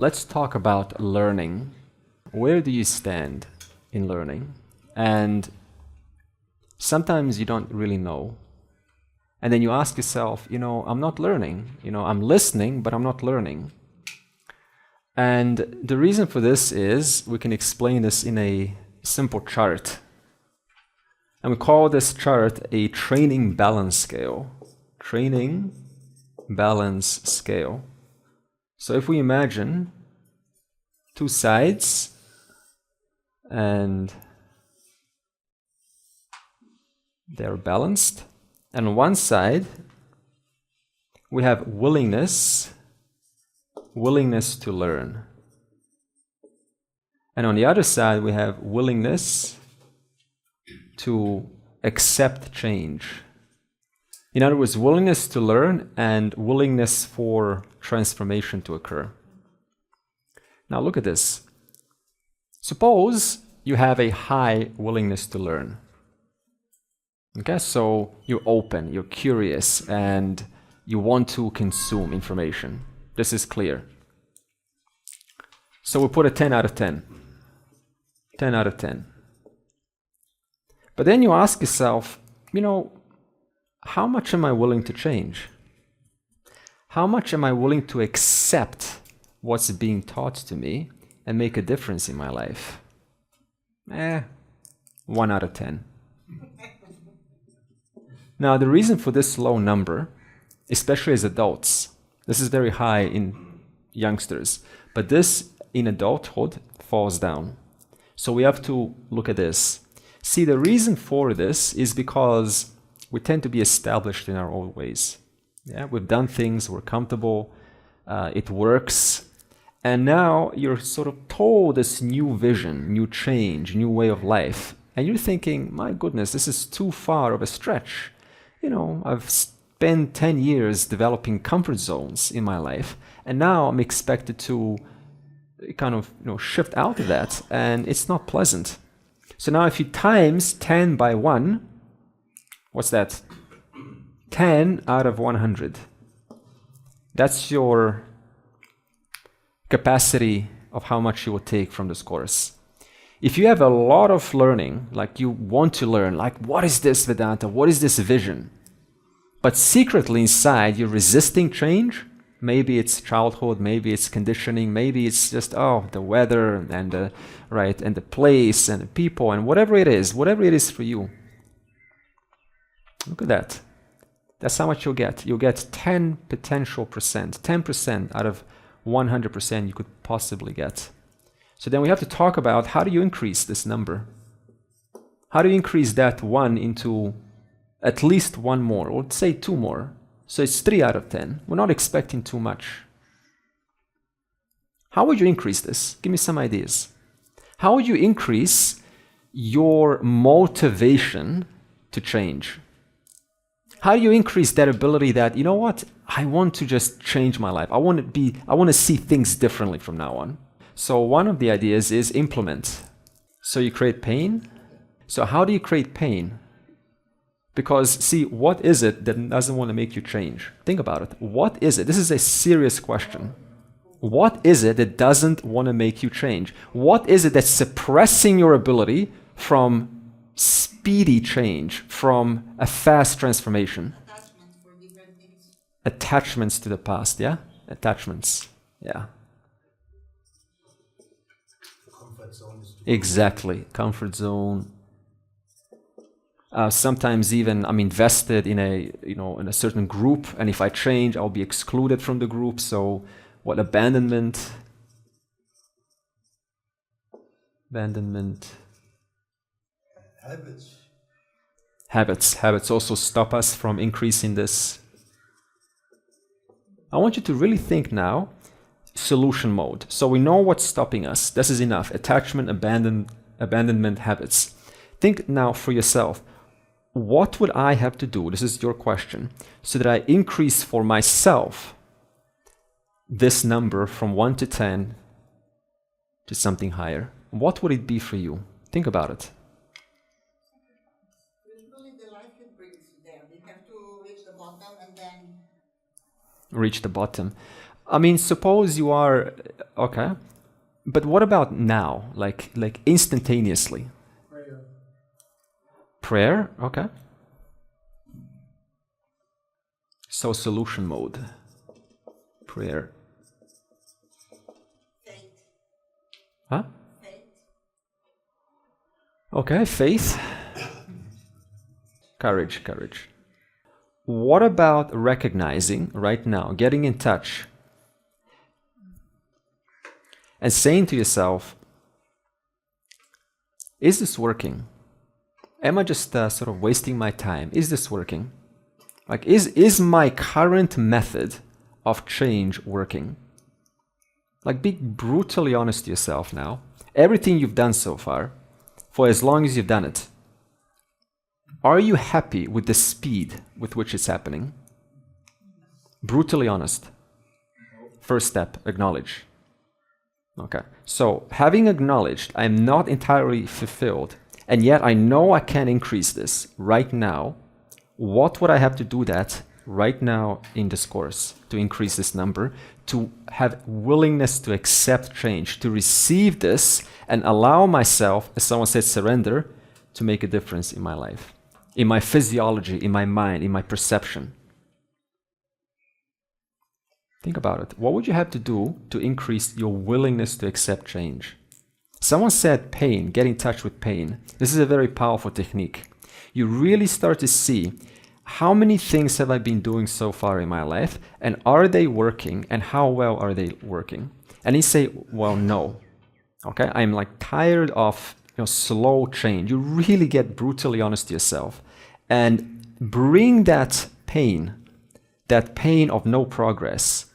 let's talk about learning. Where do you stand in learning? And sometimes you don't really know. And then you ask yourself, I'm not learning. I'm listening, but I'm not learning. And the reason for this is, we can explain this in a simple chart. And we call this chart a training balance scale. Training balance scale. So if we imagine two sides, and they're balanced, and on one side we have willingness to learn, and on the other side we have willingness to accept change. In other words, willingness to learn and willingness for transformation to occur. Now look at this. Suppose you have a high willingness to learn. Okay, so you're open, you're curious, and you want to consume information. This is clear. So we put a 10 out of 10. 10 out of 10. But then you ask yourself, how much am I willing to change? How much am I willing to accept what's being taught to me and make a difference in my life? 1 out of 10. Now, the reason for this low number, especially as adults, this is very high in youngsters, but this in adulthood falls down. So we have to look at this. See, the reason for this is because we tend to be established in our old ways. Yeah, we've done things, we're comfortable, it works, and now you're sort of told this new vision, new change, new way of life, and you're thinking, my goodness, this is too far of a stretch. I've spent 10 years developing comfort zones in my life, and now I'm expected to kind of shift out of that, and it's not pleasant. So now if you times 10 by 1, what's that? 10 out of 100. That's your capacity of how much you will take from this course. If you have a lot of learning, like you want to learn, like what is this Vedanta, what is this vision? But secretly inside you're resisting change. Maybe it's childhood, maybe it's conditioning, maybe it's just the weather and the place and the people and whatever it is for you. Look at that. That's how much you'll get. You'll get 10 potential percent, 10% out of 100% you could possibly get. So then we have to talk about, how do you increase this number? How do you increase that 1 into at least 1 more, or say 2 more? So it's 3 out of 10. We're not expecting too much. How would you increase this? Give me some ideas. How would you increase your motivation to change? How do you increase that ability that, I want to just change my life. I want to see things differently from now on. So one of the ideas is implement. So you create pain. So how do you create pain? Because see, what is it that doesn't want to make you change? Think about it. What is it? This is a serious question. What is it that doesn't want to make you change? What is it that's suppressing your ability from speedy change, from a fast transformation? Attachments for different things. Attachments to the past, yeah? Attachments, yeah. Comfort zone is Exactly, comfort zone. Sometimes even I'm invested in a certain group, and if I change, I'll be excluded from the group. So, what abandonment? Habits also stop us from increasing this. I want you to really think now, solution mode. So we know what's stopping us. This is enough. Attachment, abandonment, habits. Think now for yourself. What would I have to do? This is your question. So that I increase for myself this number from 1 to 10 to something higher. What would it be for you? Think about it. Usually the life it brings you there. You have to reach the bottom and then... Reach the bottom. I mean, suppose you are, okay, but what about now? Like instantaneously? Prayer. Prayer, okay. So solution mode. Prayer. Faith. Huh? Faith. Okay, faith. Courage. What about recognizing right now, getting in touch, and saying to yourself, is this working? Am I just sort of wasting my time? Is this working? Like, is my current method of change working? Like, be brutally honest to yourself now. Everything you've done so far, for as long as you've done it, are you happy with the speed with which it's happening? Brutally honest. First step, acknowledge. Okay, so having acknowledged I'm not entirely fulfilled, and yet I know I can increase this right now, what would I have to do that right now in this course to increase this number, to have willingness to accept change, to receive this and allow myself, as someone said, surrender, to make a difference in my life, in my physiology, in my mind, in my perception. Think about it. What would you have to do to increase your willingness to accept change? Someone said pain, get in touch with pain. This is a very powerful technique. You really start to see how many things have I been doing so far in my life, and are they working, and how well are they working? And you say, well, no. Okay, I'm like tired of slow change. You really get brutally honest to yourself and bring that pain of no progress,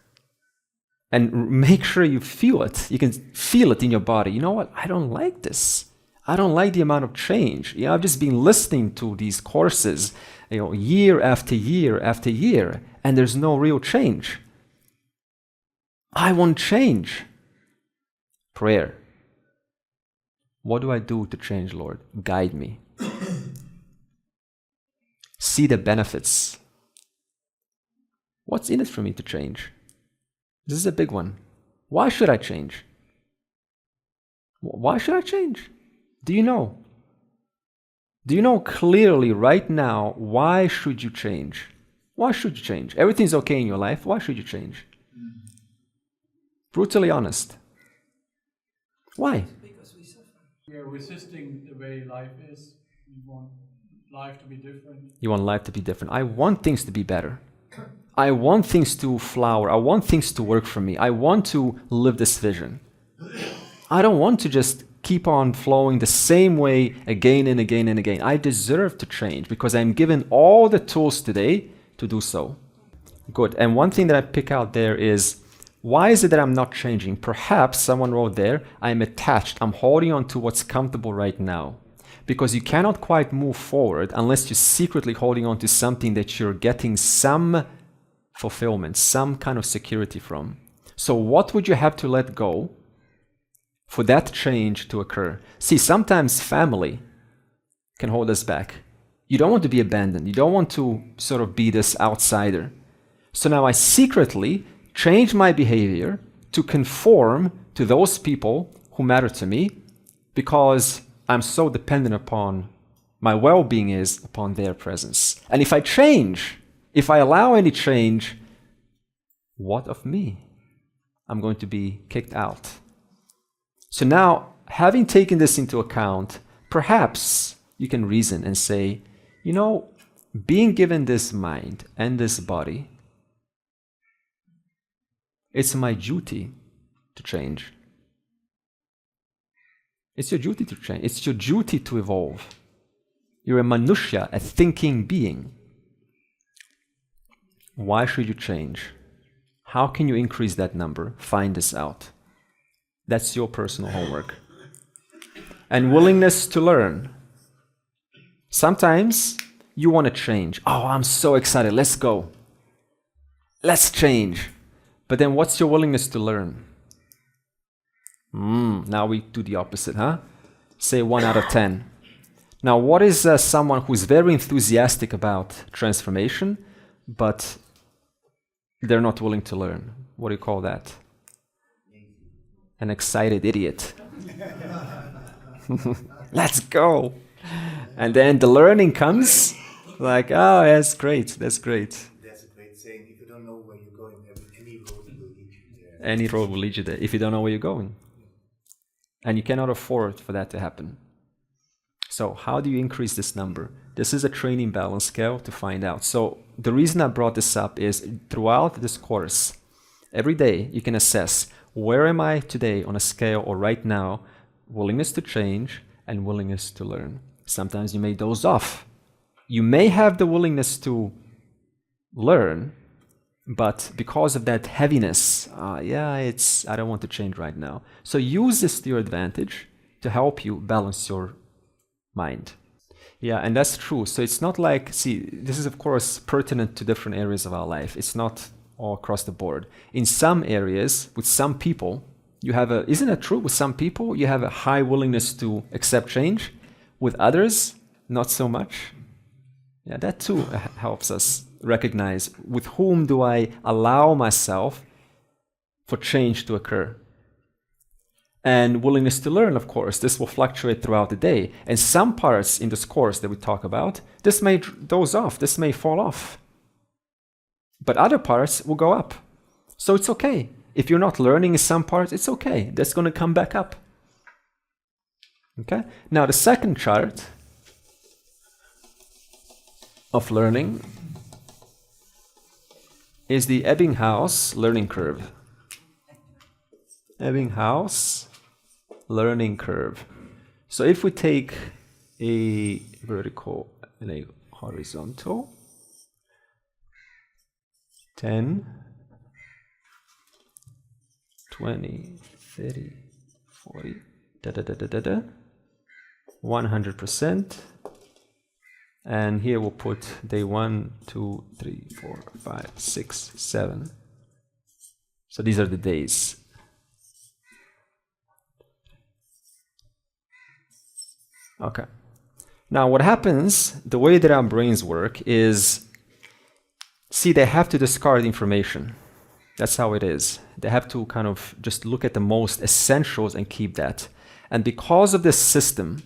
and make sure you feel it. You can feel it in your body. You know what? I don't like this. I don't like the amount of change. I've just been listening to these courses, year after year after year, and there's no real change. I want change. Prayer. What do I do to change, Lord? Guide me. See the benefits. What's in it for me to change? This is a big one. Why should I change? Why should I change? Do you know? Do you know clearly right now, why should you change? Why should you change? Everything's okay in your life. Why should you change? Brutally honest. Why? Because we suffer. We are resisting the way life is. We want life to be different. You want life to be different. I want things to be better. I want things to flower. I want things to work for me. I want to live this vision. I don't want to just keep on flowing the same way again and again and again. I deserve to change because I'm given all the tools today to do so. Good. And one thing that I pick out there is, why is it that I'm not changing? Perhaps someone wrote there, I'm attached. I'm holding on to what's comfortable right now. Because you cannot quite move forward unless you're secretly holding on to something that you're getting some fulfillment, some kind of security from. So what would you have to let go for that change to occur? See, sometimes family can hold us back. You don't want to be abandoned. You don't want to sort of be this outsider. So now I secretly change my behavior to conform to those people who matter to me because I'm so dependent upon, my well-being is upon their presence. And if I change, if I allow any change, what of me? I'm going to be kicked out. So now, having taken this into account, perhaps you can reason and say, being given this mind and this body, it's my duty to change. It's your duty to change. It's your duty to evolve. You're a manushya, a thinking being. Why should you change? How can you increase that number? Find this out. That's your personal homework. And willingness to learn. Sometimes you want to change. Oh, I'm so excited. Let's go. Let's change. But then what's your willingness to learn? Now we do the opposite, huh? Say 1 out of 10. Now, what is someone who's very enthusiastic about transformation, but they're not willing to learn? what do you call that? An excited idiot. Let's go. And then the learning comes like, oh, that's great, that's great. That's a great saying. If you don't know where you're going, any road will lead you there. Any road will lead you there if you don't know where you're going. And you cannot afford for that to happen. So how do you increase this number? This is a training balance scale to find out. So the reason I brought this up is throughout this course, every day you can assess where am I today on a scale or right now, willingness to change and willingness to learn. Sometimes you may doze off. You may have the willingness to learn, but because of that heaviness, I don't want to change right now. So use this to your advantage to help you balance your mind. Yeah, and that's true. So it's not like, see, this is of course pertinent to different areas of our life. It's not all across the board. In some areas, with some people, you have isn't it true? With some people, you have a high willingness to accept change. With others, not so much. Yeah, that too helps us recognize with whom do I allow myself for change to occur. And willingness to learn, of course, this will fluctuate throughout the day. And some parts in this course that we talk about, this may doze off, this may fall off. But other parts will go up. So it's okay. If you're not learning in some parts, it's okay. That's going to come back up. Okay? Now the second chart of learning is the Ebbinghaus learning curve. Ebbinghaus learning curve. So if we take a vertical and a horizontal, 10, 20, 30, 40, 100%. And here we'll put day 1, 2, 3, 4, 5, 6, 7. So these are the days. Okay. Now what happens, the way that our brains work is, see, they have to discard information. That's how it is. They have to kind of just look at the most essentials and keep that. And because of this system,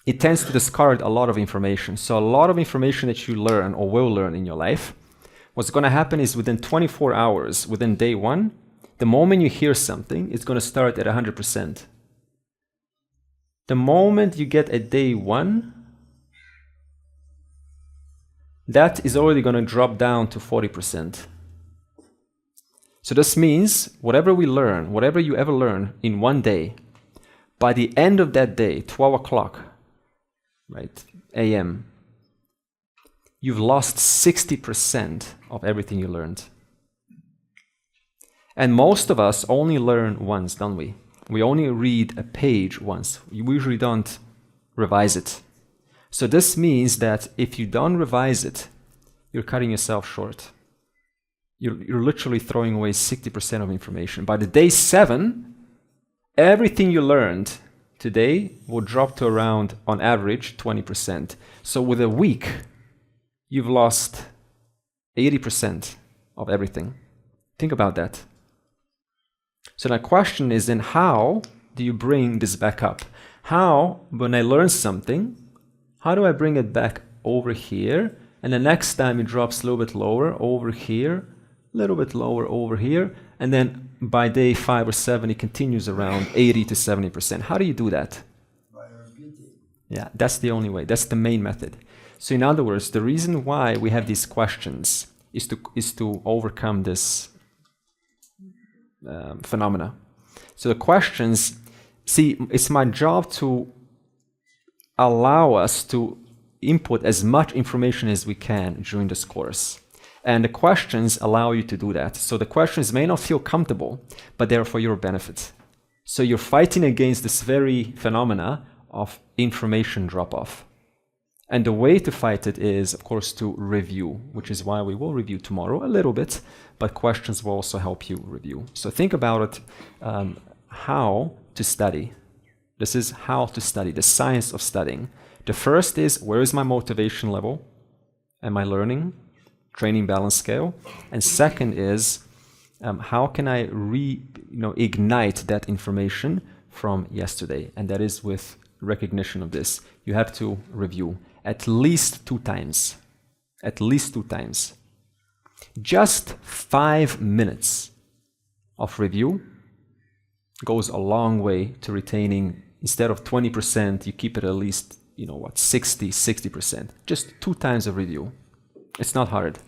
it tends to discard a lot of information. So a lot of information that you learn or will learn in your life, what's going to happen is within 24 hours, within day 1, the moment you hear something, it's going to start at 100%. The moment you get a day 1, that is already going to drop down to 40%. So this means whatever we learn, whatever you ever learn in one day, by the end of that day, 12 o'clock, right, a.m., you've lost 60% of everything you learned. And most of us only learn once, don't we? We only read a page once. We usually don't revise it. So this means that if you don't revise it, you're cutting yourself short. You're literally throwing away 60% of information. By the day 7, everything you learned today will drop to around, on average, 20%. So with a week, you've lost 80% of everything. Think about that. So the question is then, how do you bring this back up? How, when I learn something, how do I bring it back over here? And the next time it drops a little bit lower over here, a little bit lower over here, and then by day 5 or 7 it continues around 80 to 70%. How do you do that? By repeating. Yeah, that's the only way. That's the main method. So in other words, the reason why we have these questions is to overcome this phenomena. So the questions, see, it's my job to allow us to input as much information as we can during this course. And the questions allow you to do that. So the questions may not feel comfortable, but they're for your benefit. So you're fighting against this very phenomena of information drop-off. And the way to fight it is, of course, to review, which is why we will review tomorrow a little bit, but questions will also help you review. So think about it, how to study. This is how to study, the science of studying. The first is, where is my motivation level? Am I learning? Training balance scale. And second is, How can I ignite that information from yesterday? And that is with recognition of this. You have to review at least 2 times. At least 2 times. Just 5 minutes of review goes a long way to retaining, instead of 20%, you keep it at least, 60%. Just 2 times of review. It's not hard.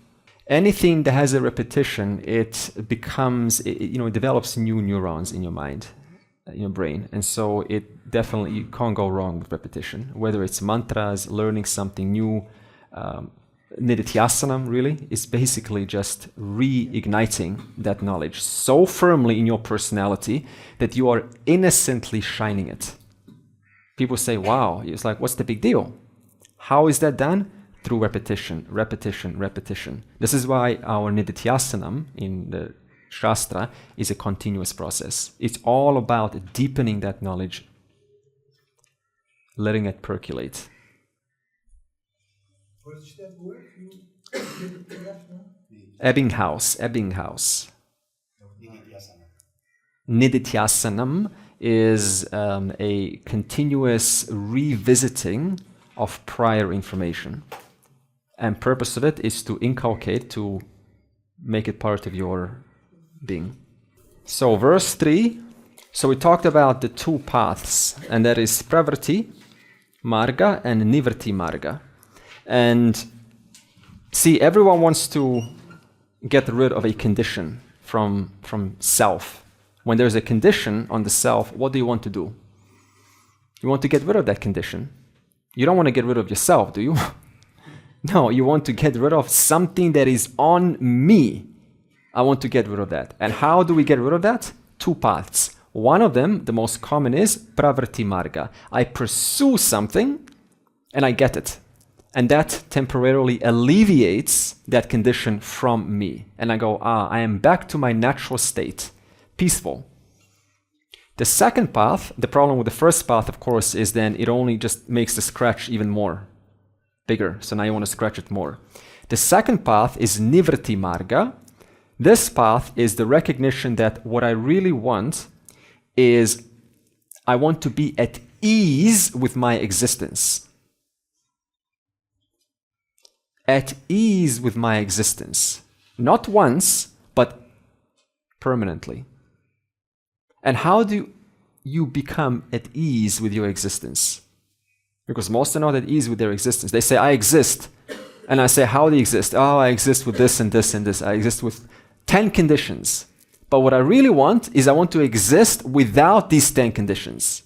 Anything that has a repetition, it becomes, it develops new neurons in your mind, in your brain. And so it definitely, you can't go wrong with repetition. Whether it's mantras, learning something new, nididhyasanam really is basically just reigniting that knowledge so firmly in your personality that you are innocently shining it. People say, wow, it's like, what's the big deal? How is that done? Through repetition, repetition, repetition. This is why our nididhyasanam in the Shastra is a continuous process. It's all about deepening that knowledge, letting it percolate. What's that word? Ebbinghaus. Nididhyasanam is a continuous revisiting of prior information. And purpose of it is to inculcate, to make it part of your being. So verse 3, so we talked about the 2 paths, and that is pravrti marga and nivrti marga. And see, everyone wants to get rid of a condition from self. When there's a condition on the self, what do you want to do? You want to get rid of that condition. You don't want to get rid of yourself, do you? No, you want to get rid of something that is on me. I want to get rid of that. And how do we get rid of that? 2 paths. One of them, the most common, is pravrti marga. I pursue something and I get it. And that temporarily alleviates that condition from me. And I go, I am back to my natural state, peaceful. The second path, the problem with the first path, of course, is then it only just makes the scratch even more bigger. So now you want to scratch it more. The second path is nivrti marga. This path is the recognition that what I really want is I want to be at ease with my existence. At ease with my existence. Not once, but permanently. And how do you become at ease with your existence? Because most are not at ease with their existence. They say, I exist. And I say, how do you exist? Oh, I exist with this and this and this. I exist with 10 conditions. But what I really want is I want to exist without these 10 conditions.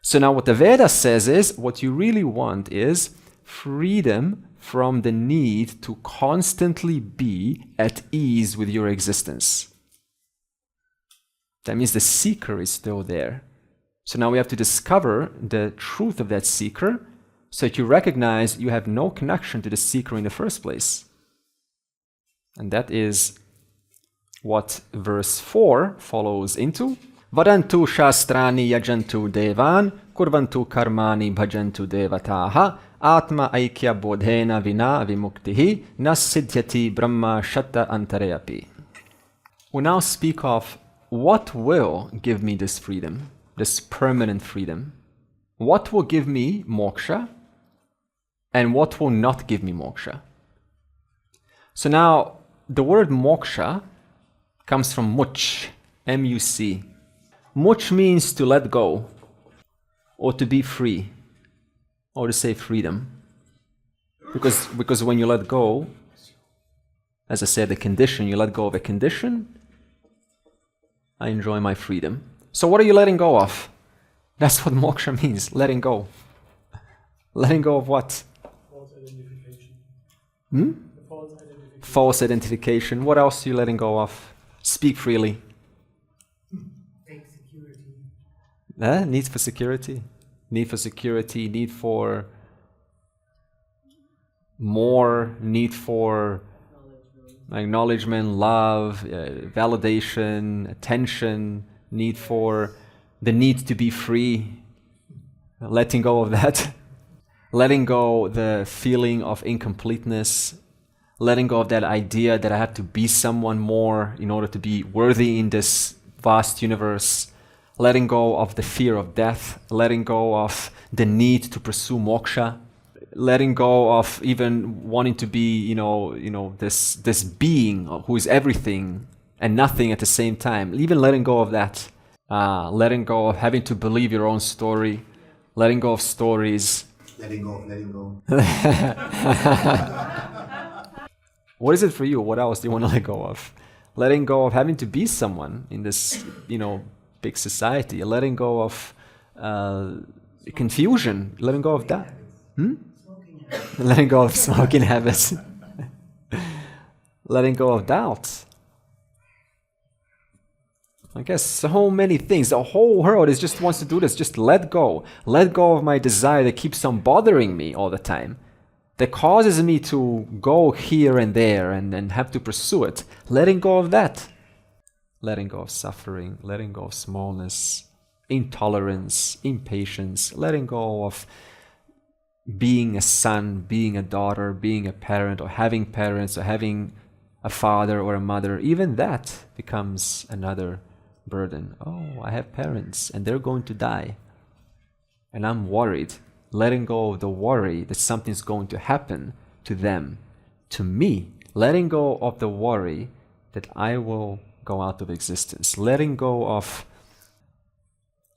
So now what the Veda says is, what you really want is freedom from the need to constantly be at ease with your existence. That means the seeker is still there. So now we have to discover the truth of that seeker so that you recognize you have no connection to the seeker in the first place. And that is what verse 4 follows into. Vadantu shastrani yajantu devan, kurvantu karmani bhajantu devataha, atma aikya bodhena vina vimuktihi, nasidhyati brahma shatta antareyapi. We now speak of what will give me this freedom, this permanent freedom. What will give me moksha and what will not give me moksha. So now the word moksha comes from much, M-U-C. Much means to let go or to be free or to say freedom. Because when you let go, as I said, the condition, you let go of a condition, I enjoy my freedom. So what are you letting go of? That's what moksha means, letting go. Letting go of what? False identification. False identification. False identification. What else are you letting go of? Speak freely. Fake security. Need for security. Need for security, need for more, need for acknowledgement, love, validation, attention, need for the need to be free, letting go of that, letting go the feeling of incompleteness, letting go of that idea that I have to be someone more in order to be worthy in this vast universe, letting go of the fear of death, letting go of the need to pursue moksha, letting go of even wanting to be, this being who is everything and nothing at the same time. Even letting go of that, letting go of having to believe your own story, letting go of stories. Letting go. What is it for you? What else do you want to let go of? Letting go of having to be someone in this, big society. Letting go of confusion. Letting go of that. Letting go of smoking habits. Letting go of doubt. I guess so many things. The whole world just wants to do this. Just let go. Let go of my desire that keeps on bothering me all the time, that causes me to go here and there and have to pursue it. Letting go of that. Letting go of suffering. Letting go of smallness, intolerance, impatience. Letting go of being a son, being a daughter, being a parent, or having parents, or having a father or a mother. Even that becomes another burden. Oh, I have parents and they're going to die and I'm worried. Letting go of the worry that something's going to happen to them, to me. Letting go of the worry that I will go out of existence. Letting go of,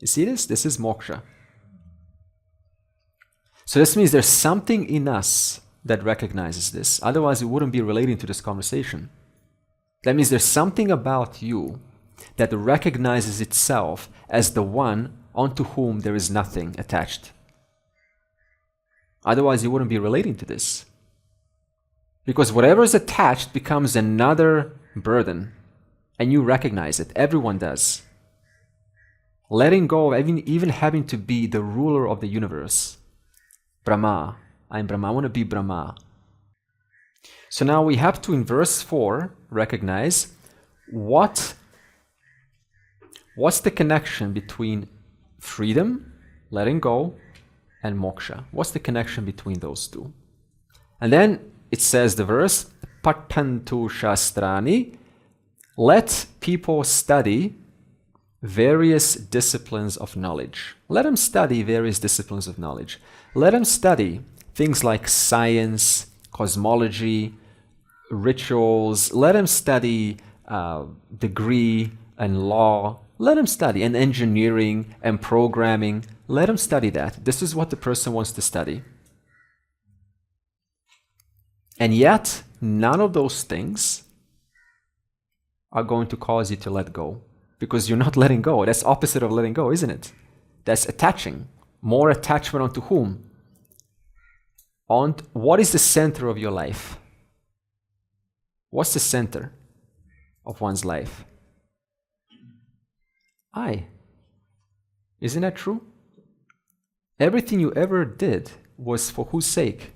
you see this? This is moksha. So this means there's something in us that recognizes this. Otherwise, it wouldn't be relating to this conversation. That means there's something about you that recognizes itself as the one onto whom there is nothing attached. Otherwise, you wouldn't be relating to this. Because whatever is attached becomes another burden. And you recognize it. Everyone does. Letting go of even having to be the ruler of the universe. Brahma. I'm Brahma. I want to be Brahma. So now we have to, in verse 4, recognize what's the connection between freedom, letting go, and moksha. What's the connection between those two? And then it says the verse, Pattantu shastrani, let people study various disciplines of knowledge. Let them study various disciplines of knowledge. Let them study things like science, cosmology, rituals. Let them study degree and law. Let them study, and engineering and programming. Let them study that. This is what the person wants to study. And yet, none of those things are going to cause you to let go, because you're not letting go. That's opposite of letting go, isn't it? That's attaching. More attachment onto whom? On what is the center of your life? What's the center of one's life? I. Isn't that true? Everything you ever did was for whose sake?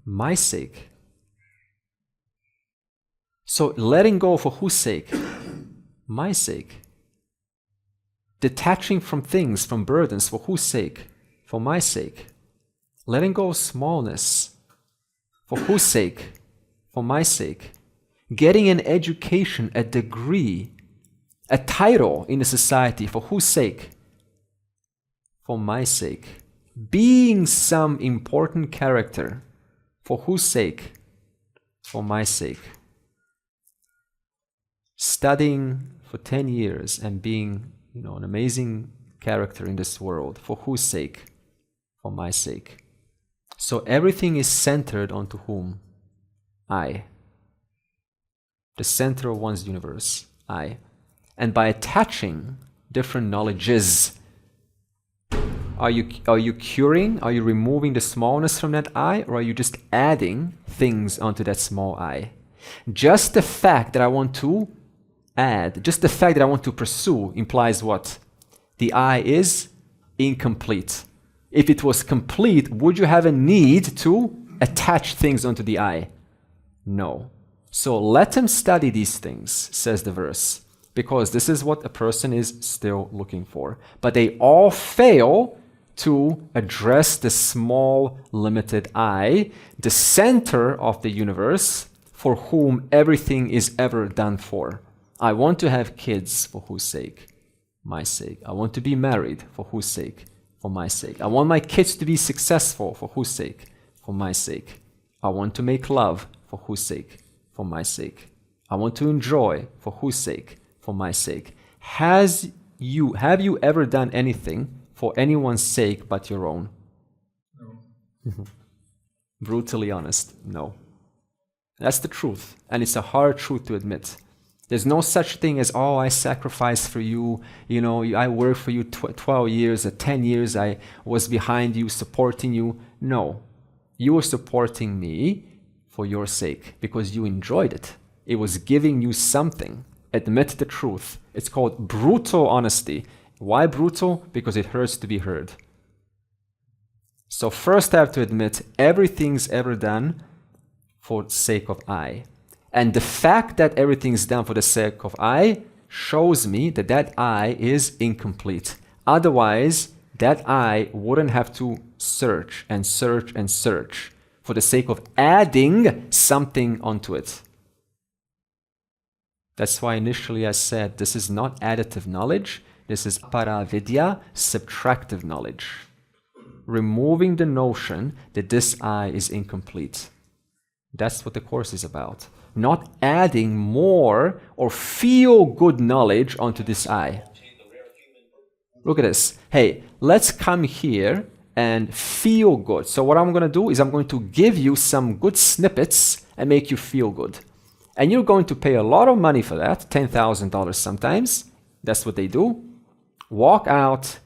My sake. So letting go for whose sake? My sake. Detaching from things, from burdens, for whose sake? For my sake. Letting go of smallness. For whose sake? For my sake. Getting an education, a degree, a title in the society, for whose sake? For my sake. Being some important character, for whose sake? For my sake. Studying for 10 years and being, an amazing character in this world, for whose sake? For my sake. So everything is centered onto whom? I. The center of one's universe, I. And by attaching different knowledges, are you curing? Are you removing the smallness from that I? Or are you just adding things onto that small I? Just the fact that I want to add, just the fact that I want to pursue implies what? The I is incomplete. If it was complete, would you have a need to attach things onto the I? No. So let them study these things, says the verse, because this is what a person is still looking for. But they all fail to address the small, limited I, the center of the universe, for whom everything is ever done for. I want to have kids, for whose sake? My sake. I want to be married, for whose sake? For my sake. I want my kids to be successful, for whose sake? For my sake. I want to make love, for whose sake? For my sake. I want to enjoy, for whose sake? For my sake. Have you ever done anything for anyone's sake but your own? No. Brutally honest, no. That's the truth, and it's a hard truth to admit. There's no such thing as, oh, I sacrificed for you, I worked for you 12 years, 10 years, I was behind you, supporting you. No, you were supporting me for your sake, because you enjoyed it. It was giving you something. Admit the truth. It's called brutal honesty. Why brutal? Because it hurts to be heard. So first I have to admit everything's ever done for the sake of I. And the fact that everything's done for the sake of I shows me that that I is incomplete. Otherwise, that I wouldn't have to search and search and search for the sake of adding something onto it. That's why initially I said this is not additive knowledge, this is paravidya, subtractive knowledge. Removing the notion that this I is incomplete. That's what the course is about. Not adding more or feel good knowledge onto this I. Look at this. Hey, let's come here and feel good. So what I'm going to do is I'm going to give you some good snippets and make you feel good. And you're going to pay a lot of money for that, $10,000 sometimes. That's what they do. Walk out,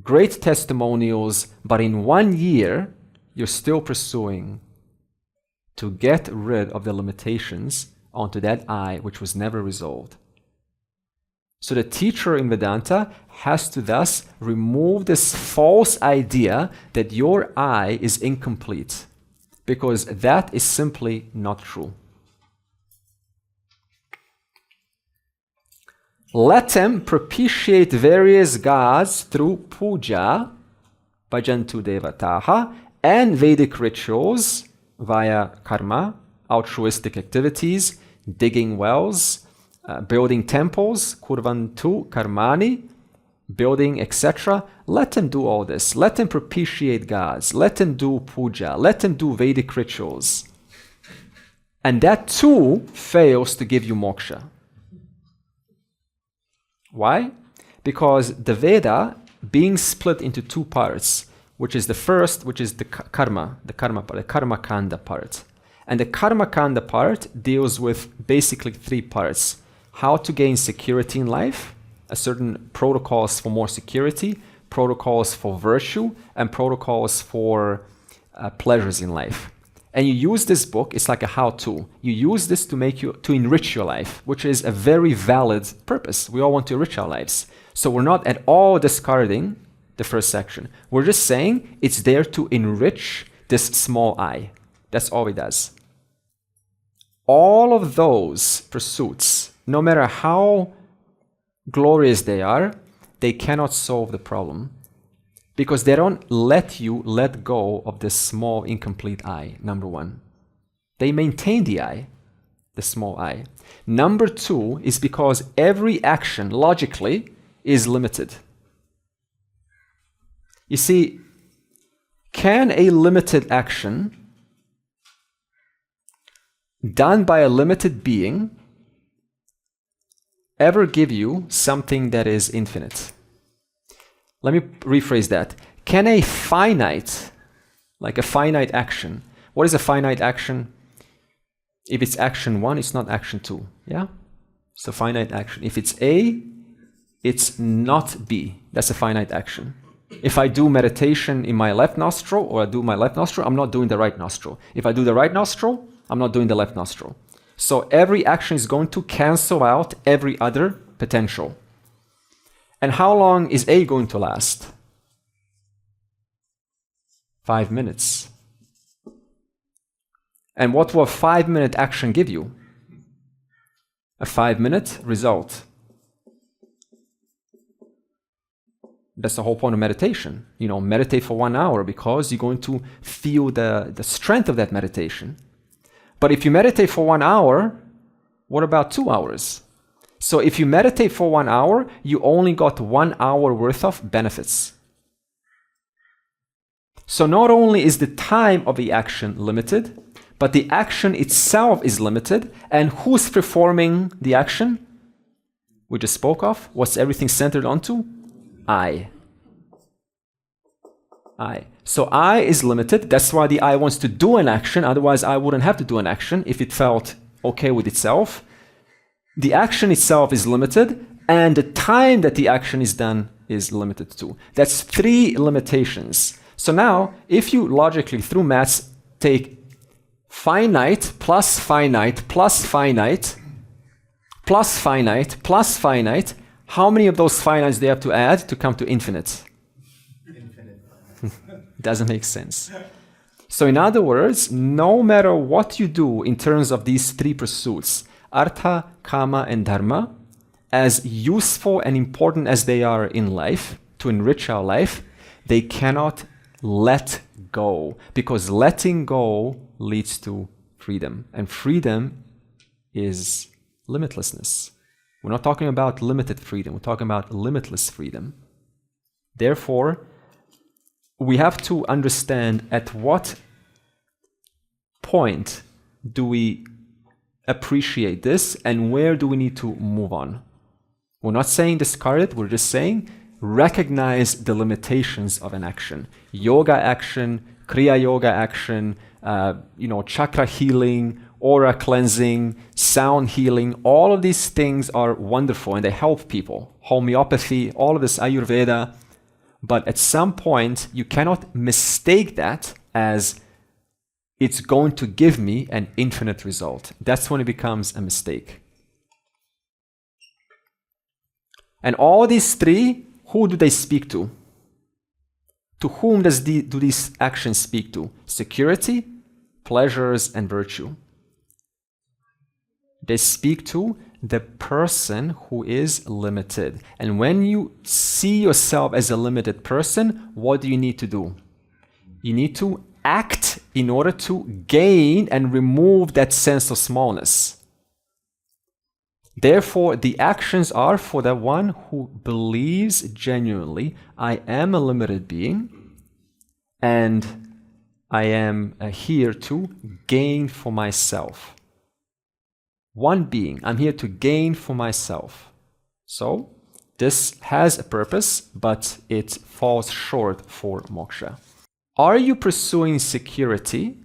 great testimonials, but in 1 year, you're still pursuing to get rid of the limitations onto that I which was never resolved. So the teacher in Vedanta has to thus remove this false idea that your I is incomplete, because that is simply not true. Let them propitiate various gods through puja, bhajantu devataha, and Vedic rituals via karma, altruistic activities, digging wells, building temples, kurvantu karmani, building, etc. Let them do all this. Let them propitiate gods. Let them do puja. Let them do Vedic rituals. And that too fails to give you moksha. Why? Because the Veda, being split into two parts, which is the first, which is the karma part, the karma kanda part. And the karma kanda part deals with basically three parts. How to gain security in life, a certain protocols for more security, protocols for virtue, and protocols for pleasures in life. And you use this book, it's like a how-to. You use this to enrich your life, which is a very valid purpose. We all want to enrich our lives. So we're not at all discarding the first section. We're just saying it's there to enrich this small I. That's all it does. All of those pursuits, no matter how glorious they are, they cannot solve the problem, because they don't let you let go of this small, incomplete I, number one. They maintain the I, the small I. Number two is because every action, logically, is limited. You see, can a limited action done by a limited being ever give you something that is infinite? Let me rephrase that. Can a finite, like a finite action, what is a finite action? If it's action 1, it's not action 2. Yeah? It's a finite action. If it's A, it's not B. That's a finite action. If I do meditation in my left nostril, or I do my left nostril, I'm not doing the right nostril. If I do the right nostril, I'm not doing the left nostril. So every action is going to cancel out every other potential. And how long is A going to last? 5 minutes. And what will a 5-minute action give you? A 5-minute result. That's the whole point of meditation. Meditate for 1 hour because you're going to feel the strength of that meditation. But if you meditate for 1 hour, what about 2 hours? So if you meditate for 1 hour, you only got 1 hour worth of benefits. So not only is the time of the action limited, but the action itself is limited. And who's performing the action we just spoke of? What's everything centered onto? I. So I is limited. That's why the I wants to do an action. Otherwise, I wouldn't have to do an action if it felt okay with itself. The action itself is limited, and the time that the action is done is limited too. That's 3 limitations. So now, if you logically, through maths, take finite plus finite plus finite plus finite plus finite, how many of those finites do you have to add to come to infinite? Infinite. Doesn't make sense. So in other words, no matter what you do in terms of these 3 pursuits, artha, kama, and dharma, as useful and important as they are in life, to enrich our life, they cannot let go, because letting go leads to freedom. And freedom is limitlessness. We're not talking about limited freedom, we're talking about limitless freedom. Therefore, we have to understand at what point do we appreciate this and where do we need to move on. We're not saying discard it, we're just saying recognize the limitations of an action. Yoga action, Kriya Yoga action, chakra healing, aura cleansing, sound healing, all of these things are wonderful and they help people. Homeopathy, all of this, Ayurveda. But at some point, you cannot mistake that as it's going to give me an infinite result. That's when it becomes a mistake. And all these 3, who do they speak to? To whom do these actions speak to? Security, pleasures, and virtue. They speak to the person who is limited. And when you see yourself as a limited person, what do you need to do? You need to act in order to gain and remove that sense of smallness. Therefore, the actions are for the one who believes genuinely, I am a limited being and I am here to gain for myself. One being, I'm here to gain for myself. So, this has a purpose, but it falls short for moksha. Are you pursuing security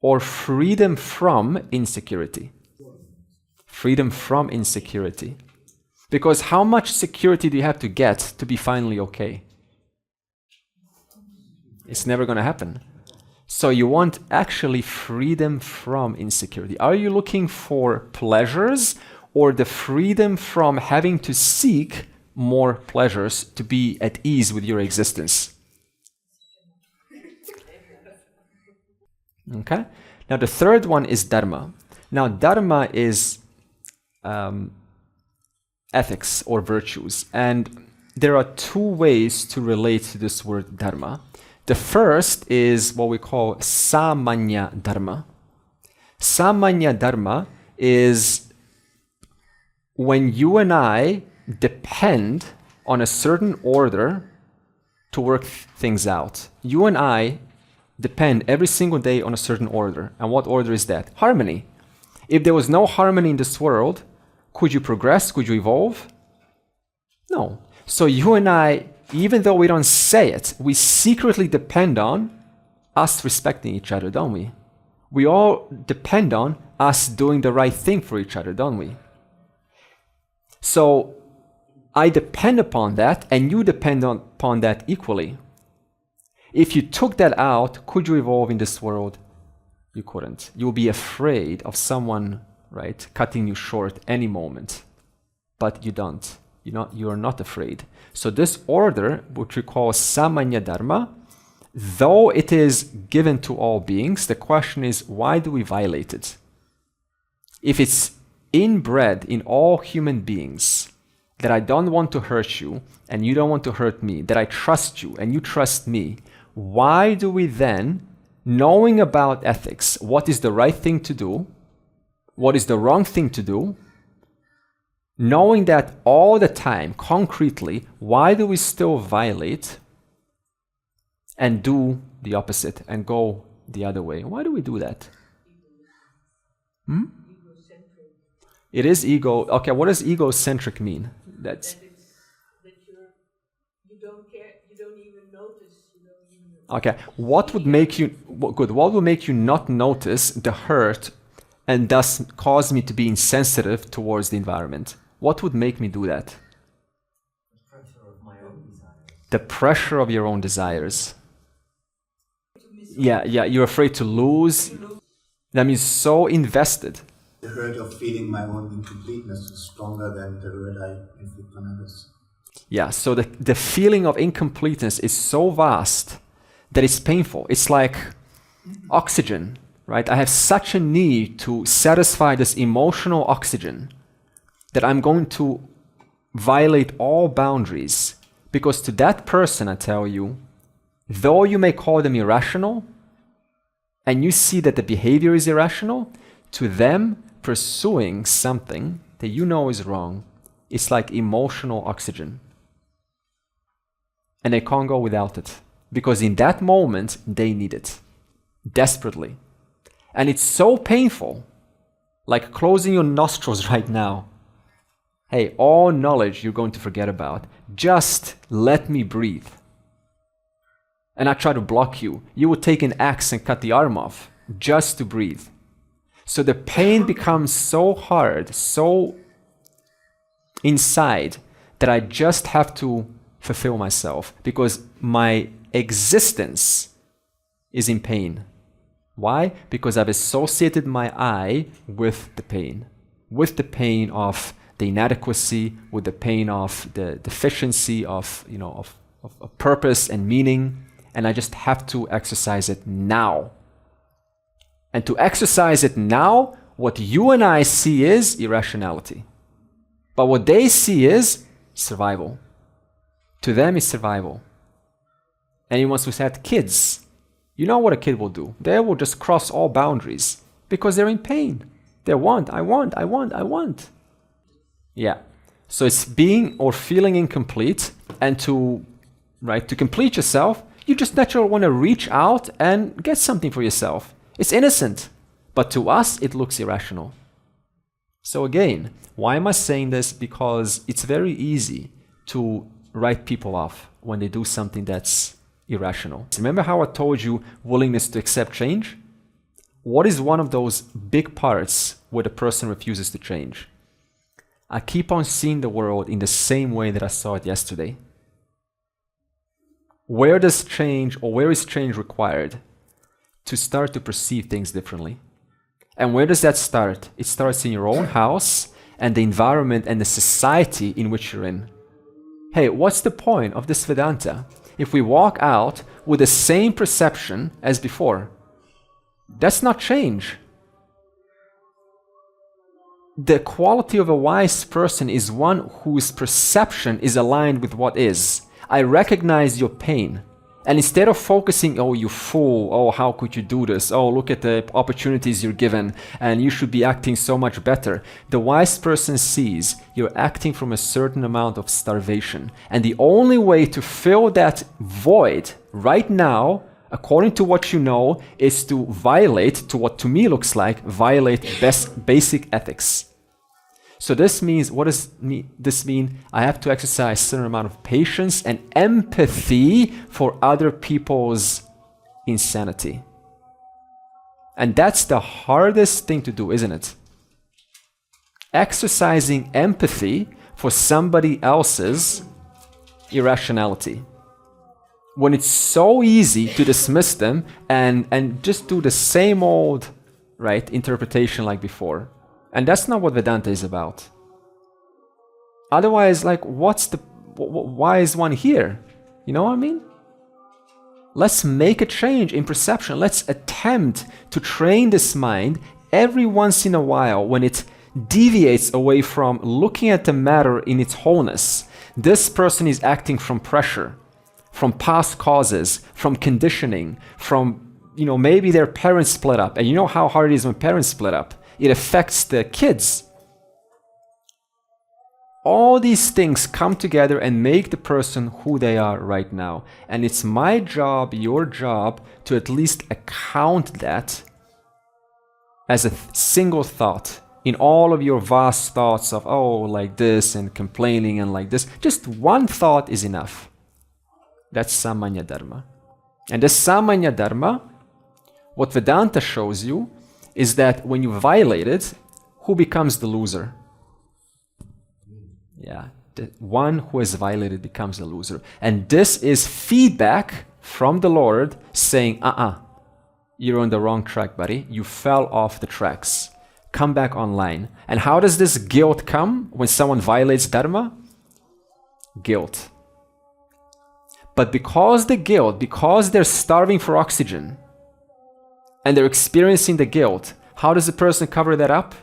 or freedom from insecurity? Freedom from insecurity. Because how much security do you have to get to be finally okay? It's never going to happen. So you want actually freedom from insecurity. Are you looking for pleasures or the freedom from having to seek more pleasures to be at ease with your existence? Okay? Now the third one is dharma. Now dharma is ethics or virtues. And there are 2 ways to relate to this word dharma. The first is what we call samanya dharma. Samanya dharma is when you and I depend on a certain order to work things out. You and I depend every single day on a certain order. And what order is that? Harmony. If there was no harmony in this world, could you progress? Could you evolve? No. So you and I, even though we don't say it, we secretly depend on us respecting each other, don't we? We all depend on us doing the right thing for each other, don't we? So I depend upon that and you depend upon that equally. If you took that out, could you evolve in this world? You couldn't. You'll be afraid of someone, right, cutting you short any moment. But you don't. You're not afraid. So this order, which we call samanya dharma, though it is given to all beings, the question is, why do we violate it? If it's inbred in all human beings, that I don't want to hurt you and you don't want to hurt me, that I trust you and you trust me, why do we then, knowing about ethics, what is the right thing to do, what is the wrong thing to do, knowing that all the time, concretely, why do we still violate and do the opposite and go the other way? Why do we do that? It is ego. Okay, what does egocentric mean? That's That you don't care, you don't even notice, okay. What would make you good? What would make you not notice the hurt and thus cause me to be insensitive towards the environment? What would make me do that? The pressure of my own desires. The pressure of your own desires. Yeah, you're afraid to lose. That means so invested. The hurt of feeling my own incompleteness is stronger than the hurt I inflict on others. Yeah, so the feeling of incompleteness is so vast that it's painful. It's like oxygen, right? I have such a need to satisfy this emotional oxygen that I'm going to violate all boundaries. Because to that person, I tell you, though you may call them irrational, and you see that the behavior is irrational, to them, pursuing something that you know is wrong, it's like emotional oxygen. And they can't go without it. Because in that moment, they need it. Desperately. And it's so painful, like closing your nostrils right now. Hey, all knowledge you're going to forget about. Just let me breathe. And I try to block you. You would take an axe and cut the arm off just to breathe. So the pain becomes so hard, so inside, that I just have to fulfill myself because my existence is in pain. Why? Because I've associated my I with the pain of the inadequacy, with the pain of the deficiency of purpose and meaning, and I just have to exercise it now. And to exercise it now, what you and I see is irrationality. But what they see is survival. To them is survival. Anyone who's had kids, you know what a kid will do. They will just cross all boundaries because they're in pain. They I want. Yeah. So it's being or feeling incomplete, and to complete yourself, you just naturally want to reach out and get something for yourself. It's innocent, but to us, it looks irrational. So again, why am I saying this? Because it's very easy to write people off when they do something that's irrational. Remember how I told you willingness to accept change? What is one of those big parts where the person refuses to change? I keep on seeing the world in the same way that I saw it yesterday. Where does change, or where is change required? To start to perceive things differently. And where does that start? It starts in your own house and the environment and the society in which you're in. Hey, what's the point of this Vedanta if we walk out with the same perception as before? That's not change. The quality of a wise person is one whose perception is aligned with what is. I recognize your pain. And instead of focusing, oh, you fool, oh, how could you do this? Oh, look at the opportunities you're given, and you should be acting so much better. The wise person sees you're acting from a certain amount of starvation. And the only way to fill that void right now, according to what you know, is to violate, to what to me looks like, violate basic ethics. So this means, what does this mean? I have to exercise a certain amount of patience and empathy for other people's insanity. And that's the hardest thing to do, isn't it? Exercising empathy for somebody else's irrationality. When it's so easy to dismiss them and just do the same old, interpretation like before. And that's not what Vedanta is about. Otherwise, why is one here? You know what I mean? Let's make a change in perception. Let's attempt to train this mind every once in a while when it deviates away from looking at the matter in its wholeness, this person is acting from pressure, from past causes, from conditioning, from, maybe their parents split up. And you know how hard it is when parents split up. It affects the kids. All these things come together and make the person who they are right now. And it's my job, your job, to at least account that as a single thought in all of your vast thoughts of, like this and complaining and like this. Just one thought is enough. That's Samanya Dharma. And the Samanya Dharma, what Vedanta shows you, is that when you violate it, who becomes the loser? Yeah, the one who has violated becomes the loser. And this is feedback from the Lord saying, you're on the wrong track, buddy. You fell off the tracks. Come back online. And how does this guilt come when someone violates Dharma? Guilt. But because they're starving for oxygen and they're experiencing the guilt, how does the person cover that up?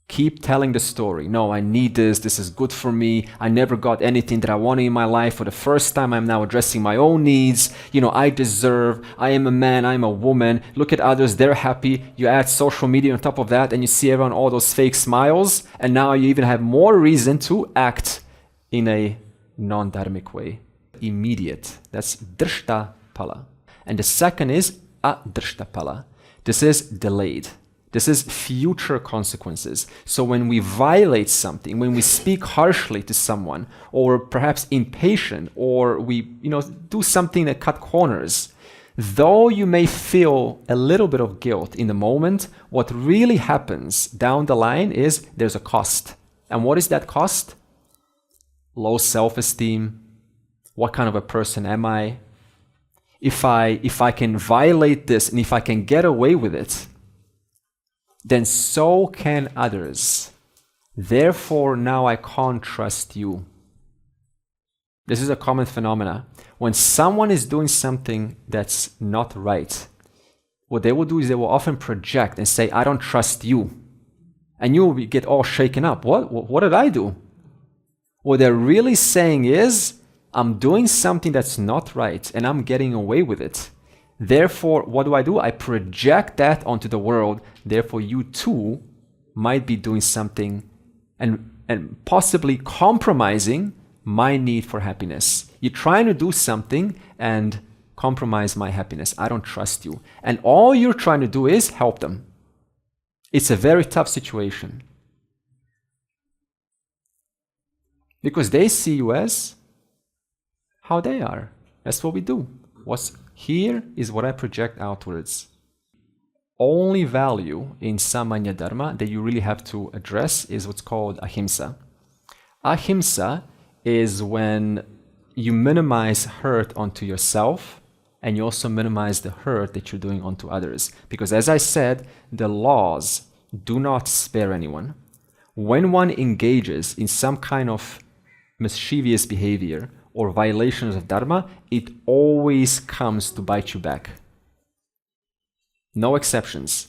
Keep telling the story. No, I need this. This is good for me. I never got anything that I wanted in my life. For the first time, I'm now addressing my own needs. I deserve. I am a man. I'm a woman. Look at others. They're happy. You add social media on top of that, and you see everyone, all those fake smiles. And now you even have more reason to act in a non-dharmic way. Immediate. That's drishta pala. And the second is adrishta pala. This is delayed. This is future consequences. So when we violate something, when we speak harshly to someone, or perhaps impatient, or we do something that cut corners, though you may feel a little bit of guilt in the moment, what really happens down the line is there's a cost. And what is that cost? Low self-esteem. What kind of a person am I? If I can violate this and if I can get away with it, then so can others. Therefore, now I can't trust you. This is a common phenomena. When someone is doing something that's not right, what they will do is they will often project and say, I don't trust you. And you will get all shaken up. What did I do? What they're really saying is, I'm doing something that's not right and I'm getting away with it. Therefore, what do? I project that onto the world. Therefore, you too might be doing something and possibly compromising my need for happiness. You're trying to do something and compromise my happiness. I don't trust you. And all you're trying to do is help them. It's a very tough situation. Because they see you as how they are. That's what we do. What's here is what I project outwards. Only value in Samanya Dharma that you really have to address is what's called ahimsa. Ahimsa is when you minimize hurt onto yourself and you also minimize the hurt that you're doing onto others. Because as I said, the laws do not spare anyone. When one engages in some kind of mischievous behavior or violations of Dharma, it always comes to bite you back. No exceptions.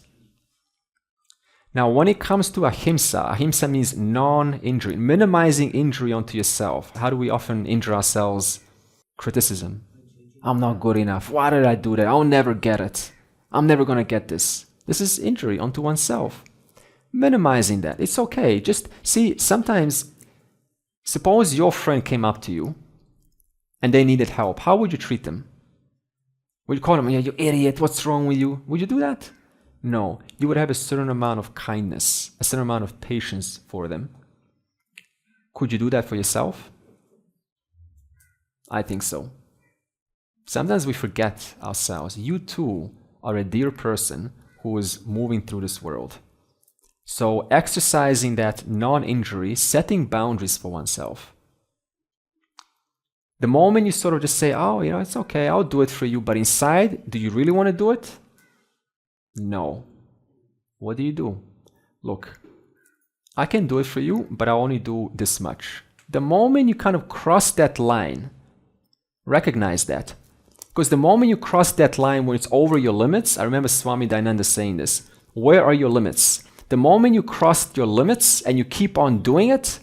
Now, when it comes to ahimsa, ahimsa means non-injury, minimizing injury onto yourself. How do we often injure ourselves? Criticism. I'm not good enough. Why did I do that? I'll never get it. I'm never going to get this. This is injury onto oneself. Minimizing that. It's okay. Just see, sometimes, suppose your friend came up to you and they needed help. How would you treat them? Would you call them, you idiot, what's wrong with you? Would you do that? No. You would have a certain amount of kindness, a certain amount of patience for them. Could you do that for yourself? I think so. Sometimes we forget ourselves. You too are a dear person who is moving through this world. So exercising that non-injury, setting boundaries for oneself. The moment you sort of just say, it's okay, I'll do it for you, but inside, do you really want to do it? No. What do? Look, I can do it for you, but I only do this much. The moment you kind of cross that line, recognize that. Because the moment you cross that line when it's over your limits, I remember Swami Dayananda saying this, where are your limits? The moment you cross your limits and you keep on doing it,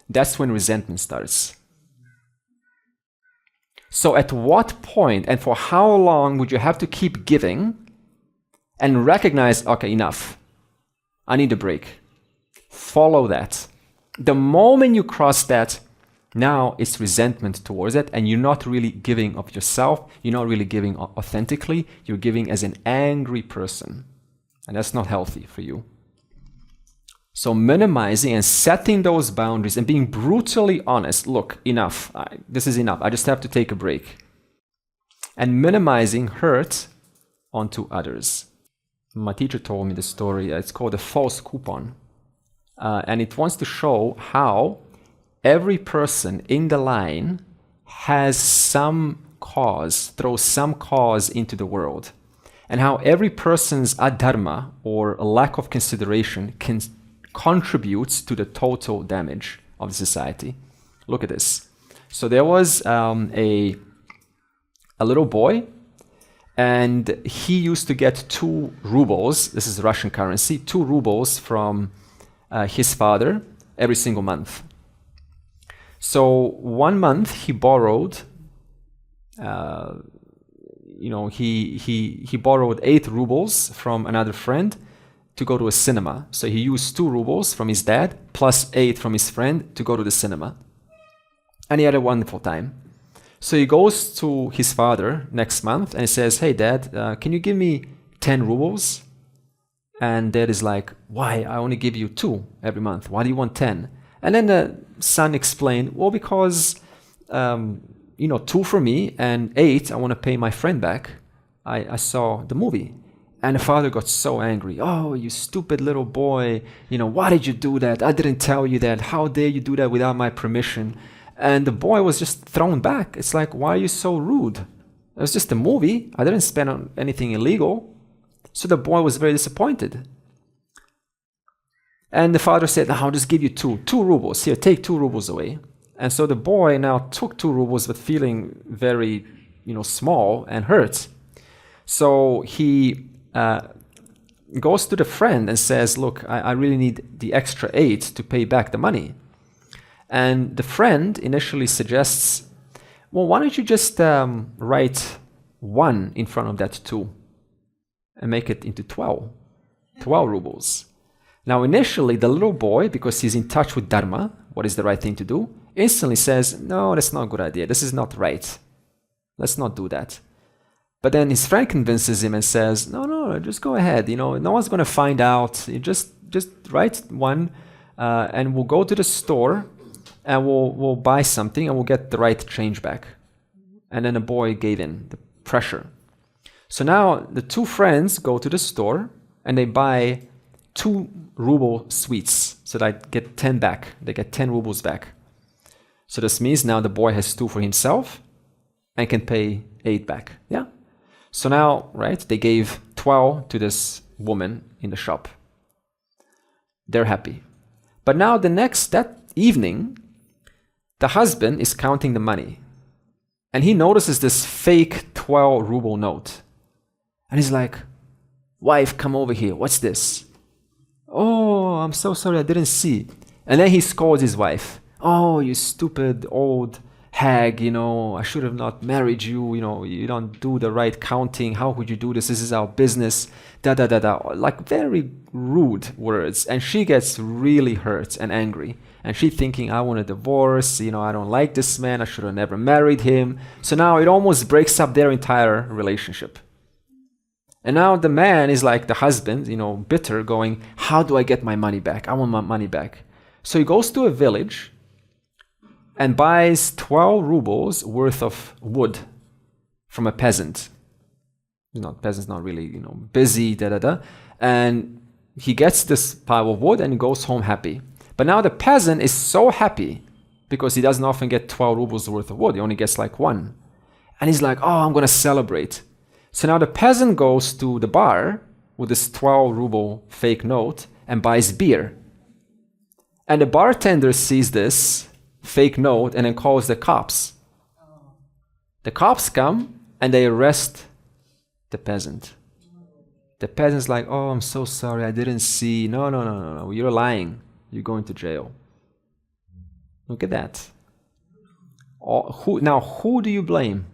that's when resentment starts. So at what point and for how long would you have to keep giving and recognize, okay, enough. I need a break. Follow that. The moment you cross that, now it's resentment towards it, and you're not really giving of yourself. You're not really giving authentically. You're giving as an angry person. And that's not healthy for you. So minimizing and setting those boundaries and being brutally honest. Look, enough. This is enough. I just have to take a break. And minimizing hurt onto others. My teacher told me the story. It's called the false coupon. And it wants to show how every person in the line has some cause, throws some cause into the world. And how every person's adharma, or a lack of consideration, contributes to the total damage of the society. Look at this. So there was a little boy, and he used to get 2 rubles, this is Russian currency, 2 rubles from his father every single month. So one month he borrowed, he borrowed 8 rubles from another friend to go to a cinema. So he used 2 rubles from his dad plus 8 from his friend to go to the cinema. And he had a wonderful time. So he goes to his father next month and he says, "Hey Dad, can you give me 10 rubles? And Dad is like, "Why? I only give you 2 every month. Why do you want 10? And then the son explained, "Well, because 2 for me and 8 I want to pay my friend back. I saw the movie." And the father got so angry. "Oh, you stupid little boy. Why did you do that? I didn't tell you that. How dare you do that without my permission?" And the boy was just thrown back. It's like, why are you so rude? It was just a movie. I didn't spend on anything illegal. So the boy was very disappointed. And the father said, "I'll just give you 2 rubles. Here, take 2 rubles away." And so the boy now took 2 rubles, but feeling very, small and hurt. So he goes to the friend and says, "Look, I really need the extra 8 to pay back the money." And the friend initially suggests, "Well, why don't you just write 1 in front of that 2 and make it into 12 rubles." Now, initially, the little boy, because he's in touch with Dharma, what is the right thing to do, instantly says, "No, that's not a good idea. This is not right. Let's not do that." But then his friend convinces him and says, No, just go ahead. No one's going to find out. You just write 1 and we'll go to the store and we'll buy something and we'll get the right change back. And then the boy gave in, the pressure. So now the 2 friends go to the store and they buy 2 ruble sweets. So they get 10 back. They get 10 rubles back. So this means now the boy has 2 for himself and can pay 8 back. Yeah? So now, right, they gave 12 to this woman in the shop. They're happy. But now that evening, the husband is counting the money. And he notices this fake 12 ruble note. And he's like, "Wife, come over here. What's this?" "Oh, I'm so sorry, I didn't see." And then he scolds his wife. "Oh, you stupid old hag, I should have not married you, you don't do the right counting. How could you do this? This is our business. Like very rude words. And she gets really hurt and angry. And she's thinking, "I want a divorce. I don't like this man. I should have never married him." So now it almost breaks up their entire relationship. And now the man is like the husband, bitter, going, "How do I get my money back? I want my money back." So he goes to a village and buys 12 rubles worth of wood from a peasant. Peasant's not really, busy, And he gets this pile of wood and he goes home happy. But now the peasant is so happy because he doesn't often get 12 rubles worth of wood. He only gets like 1. And he's like, "Oh, I'm going to celebrate." So now the peasant goes to the bar with this 12 ruble fake note and buys beer. And the bartender sees this fake note and then calls the cops. The cops come and they arrest the peasant. The peasant's like, oh, I'm so sorry, I didn't see. No, no, no, no, no, you're lying. You're going to jail. Look at that. Now, who do you blame?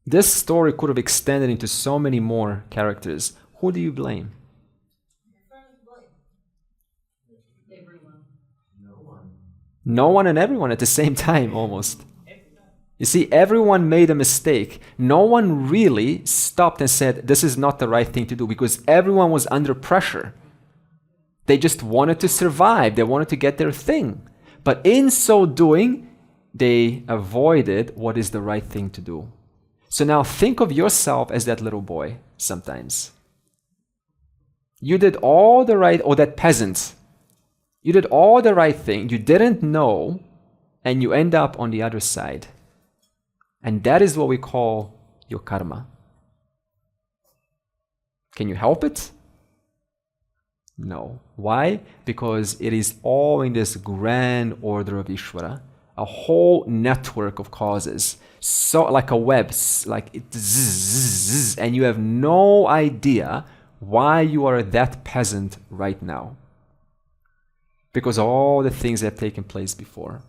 This story could have extended into so many more characters. Who do you blame? Everyone. No one. No one and everyone at the same time, almost. You see, everyone made a mistake. No one really stopped and said, this is not the right thing to do, because everyone was under pressure. They just wanted to survive. They wanted to get their thing. But in so doing, they avoided what is the right thing to do. So now think of yourself as that little boy sometimes. You did all the right, or that peasant. You did all the right thing. You didn't know, and you end up on the other side. And that is what we call your karma. Can you help it? No. Why? Because it is all in this grand order of Ishvara, a whole network of causes. So like a web, like it zzz, and you have no idea why you are that peasant right now. Because all the things that have taken place before.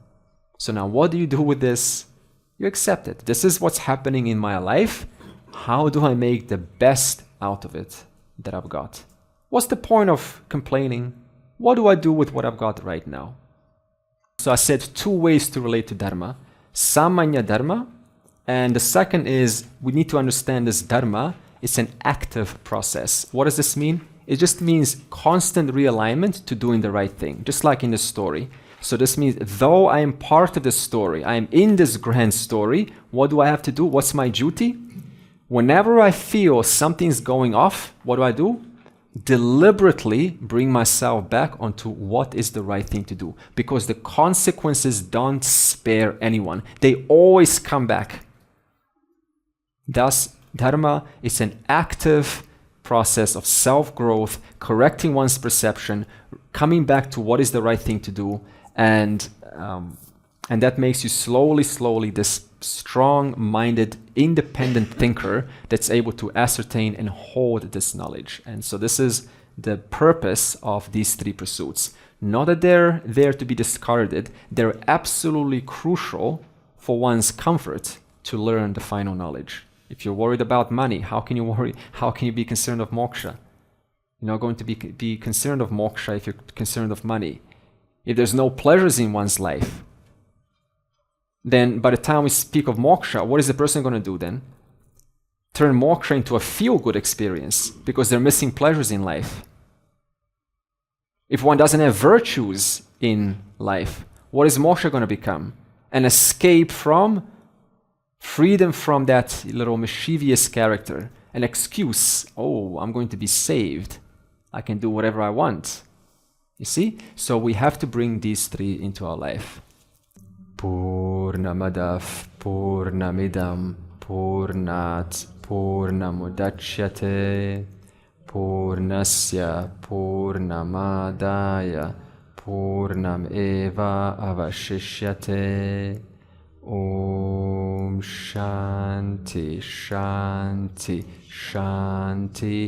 So now what do you do with this? You accept it. This is what's happening in my life. How do I make the best out of it that I've got? What's the point of complaining? What do I do with what I've got right now? So I said 2 ways to relate to Dharma. Samanya Dharma. And the second is we need to understand this Dharma. It's an active process. What does this mean? It just means constant realignment to doing the right thing. Just like in the story. So this means though I am part of the story, I am in this grand story, what do I have to do? What's my duty? Whenever I feel something's going off, what do? Deliberately bring myself back onto what is the right thing to do. Because the consequences don't spare anyone. They always come back. Thus, Dharma is an active process of self-growth, correcting one's perception, coming back to what is the right thing to do, and that makes you slowly this strong-minded, independent thinker that's able to ascertain and hold this knowledge. And so this is the purpose of these 3 pursuits. Not that they're there to be discarded, they're absolutely crucial for one's comfort to learn the final knowledge. If you're worried about money, how can you be concerned of moksha? You're not going to be concerned of moksha if you're concerned of money. If there's no pleasures in one's life, then by the time we speak of moksha, what is the person going to do then? Turn moksha into a feel-good experience because they're missing pleasures in life. If one doesn't have virtues in life, what is moksha going to become? An escape from, freedom from that little mischievous character, an excuse. Oh, I'm going to be saved. I can do whatever I want. You see? So we have to bring these 3 into our life. Purnamadav Purnamidam Purnat Purnamudachyate Purnasya Purnamadaya Purnam Eva Avashishyate. Om Shanti Shanti Shanti.